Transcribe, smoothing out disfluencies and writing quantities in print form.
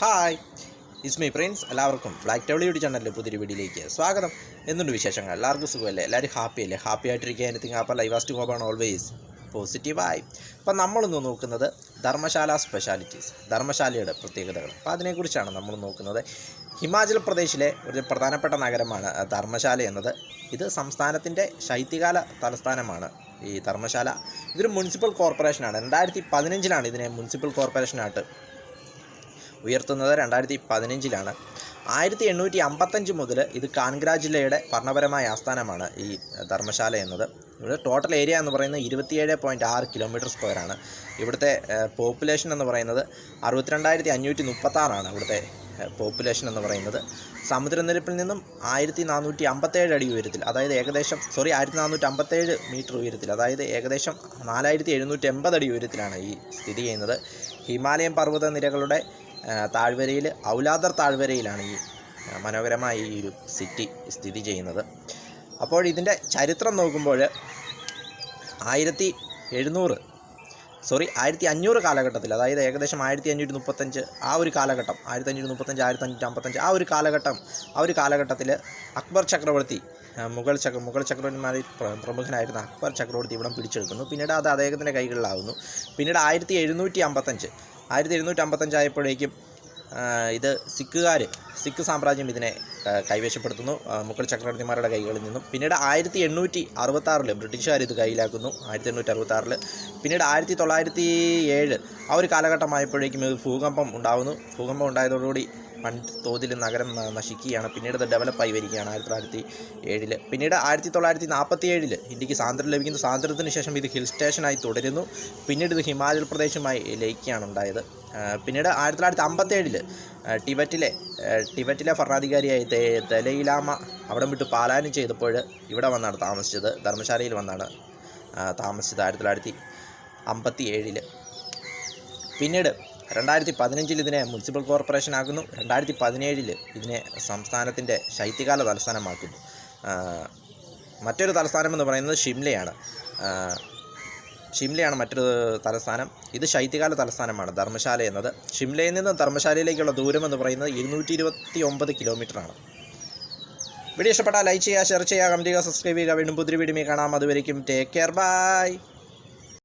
Hi, it's me Prince. എല്ലാവർക്കും Black Towel YouTube ചാനലിലെ പുതിയൊരു വീഡിയോയിലേക്ക് സ്വാഗതം. എന്തുണ്ട് വിശേഷങ്ങൾ? എല്ലാവർക്കും സുഖമല്ലേ? എല്ലാവരും ഹാപ്പിയല്ലേ? ഹാപ്പി ആയിട്ടിരിക്കുക. എനിത്തിങ് ഹാപ്പി ലൈഫ് ആസ്റ്റ് ഹോപ്പ് ആണ് ഓൾവേസ് പോസിറ്റീവായി. അപ്പം നമ്മളിന്ന് നോക്കുന്നത് ധർമ്മശാല സ്പെഷ്യാലിറ്റീസ്, ധർമ്മശാലയുടെ പ്രത്യേകതകൾ. അപ്പോൾ അതിനെക്കുറിച്ചാണ് നമ്മൾ നോക്കുന്നത്. ഹിമാചൽ പ്രദേശിലെ ഒരു പ്രധാനപ്പെട്ട നഗരമാണ് ധർമ്മശാല എന്നത്. ഇത് സംസ്ഥാനത്തിൻ്റെ ശൈത്യകാല തലസ്ഥാനമാണ് ഈ ധർമ്മശാല. ഇതൊരു മുനിസിപ്പൽ കോർപ്പറേഷനാണ്. 2015 ഇതിനെ മുനിസിപ്പൽ കോർപ്പറേഷനായിട്ട് ഉയർത്തുന്നത്. 2015 1855 മുതൽ ഇത് കാൻഗ്ര ജില്ലയുടെ ഭരണപരമായ ആസ്ഥാനമാണ് ഈ ധർമ്മശാല എന്നത്. ഇവിടെ ടോട്ടൽ ഏരിയ എന്ന് പറയുന്നത് 27.6 കിലോമീറ്റർ സ്ക്വയറാണ്. ഇവിടുത്തെ പോപ്പുലേഷൻ എന്ന് പറയുന്നത് 62,536 ഇവിടുത്തെ പോപ്പുലേഷൻ എന്ന് പറയുന്നത്. സമുദ്രനിരപ്പിൽ നിന്നും 1457 അടി ഉയരത്തിൽ, അതായത് 1457 മീറ്റർ ഉയരത്തിൽ, അതായത് ഏകദേശം 4780 അടി ഉയരത്തിലാണ് ഈ സ്ഥിതി ചെയ്യുന്നത്. ഹിമാലയൻ പർവ്വത നിരകളുടെ താഴ്വരയിൽ, ഔലാദർ താഴ്വരയിലാണ് ഈ മനോഹരമായ ഈ ഒരു സിറ്റി സ്ഥിതി ചെയ്യുന്നത്. അപ്പോൾ ഇതിൻ്റെ ചരിത്രം നോക്കുമ്പോൾ 1500 കാലഘട്ടത്തിൽ, അതായത് ഏകദേശം 1535 ആ ഒരു കാലഘട്ടം, 1535 1555 ആ ഒരു കാലഘട്ടത്തിൽ അക്ബർ ചക്രവർത്തി, മുഗൾ ചക്രവർത്തിമാരിൽ പ്രമുഖനായിരുന്ന അക്ബർ ചക്രവർത്തി ഇവിടം പിടിച്ചെടുക്കുന്നു. പിന്നീട് അത് അദ്ദേഹത്തിൻ്റെ കൈകളിലാവുന്നു. പിന്നീട് 1755 ആയപ്പോഴേക്കും ഇത് സിഖ് സാമ്രാജ്യം ഇതിനെ കൈവശപ്പെടുത്തുന്നു മുഗൾ ചക്രവർത്തിമാരുടെ കൈകളിൽ നിന്നും. പിന്നീട് 1866 ബ്രിട്ടീഷുകാർ ഇത് കയ്യിലാക്കുന്നു. 1866 പിന്നീട് 1907 ആ ഒരു കാലഘട്ടമായപ്പോഴേക്കും ഇത് ഭൂകമ്പം ഉണ്ടായതോടുകൂടി വൻ തോതിൽ നഗരം നശിക്കുകയാണ്. പിന്നീട് ഇത് ഡെവലപ്പായി വരികയാണ് 1907. പിന്നീട് 1947 ഇന്ത്യക്ക് സ്വാതന്ത്ര്യം ലഭിക്കുന്നു. സ്വാതന്ത്ര്യത്തിന് ശേഷം ഇത് ഹിൽ സ്റ്റേഷനായി തുടരുന്നു. പിന്നീട് ഇത് ഹിമാചൽ പ്രദേശുമായി ലയിക്കുകയാണ് ഉണ്ടായത്. പിന്നീട് 1957 ടിബറ്റിലെ ഭരണാധികാരിയായി ദലൈലാമ അവിടെ വിട്ട് പാലായനം ചെയ്തപ്പോൾ ഇവിടെ വന്നാണ് താമസിച്ചത്. ധർമ്മശാലയിൽ വന്നാണ് താമസിച്ചത് 1957. പിന്നീട് 2015 ഇതിനെ മുനിസിപ്പൽ കോർപ്പറേഷൻ ആക്കുന്നു. 2017 ഇതിനെ സംസ്ഥാനത്തിൻ്റെ ശൈത്യകാല തലസ്ഥാനമാക്കുന്നു. മറ്റൊരു തലസ്ഥാനം എന്ന് പറയുന്നത് ഷിംലയാണ് മറ്റൊരു തലസ്ഥാനം. ഇത് ശൈത്യകാല തലസ്ഥാനമാണ് ധർമ്മശാല എന്നത്. ഷിംലയിൽ നിന്ന് ധർമ്മശാലയിലേക്കുള്ള ദൂരം എന്ന് പറയുന്നത് 229 കിലോമീറ്ററാണ്. വീഡിയോ ഇഷ്ടപ്പെട്ടാൽ ലൈക്ക് ചെയ്യുക, ഷെയർ ചെയ്യുക, കമൻറ്റ് ചെയ്യുക, സബ്സ്ക്രൈബ് ചെയ്യുക. വീണ്ടും പുതിയ വീഡിയോ കാണാം. അതുവരേക്കും ടേക്ക് കെയർ, ബൈ.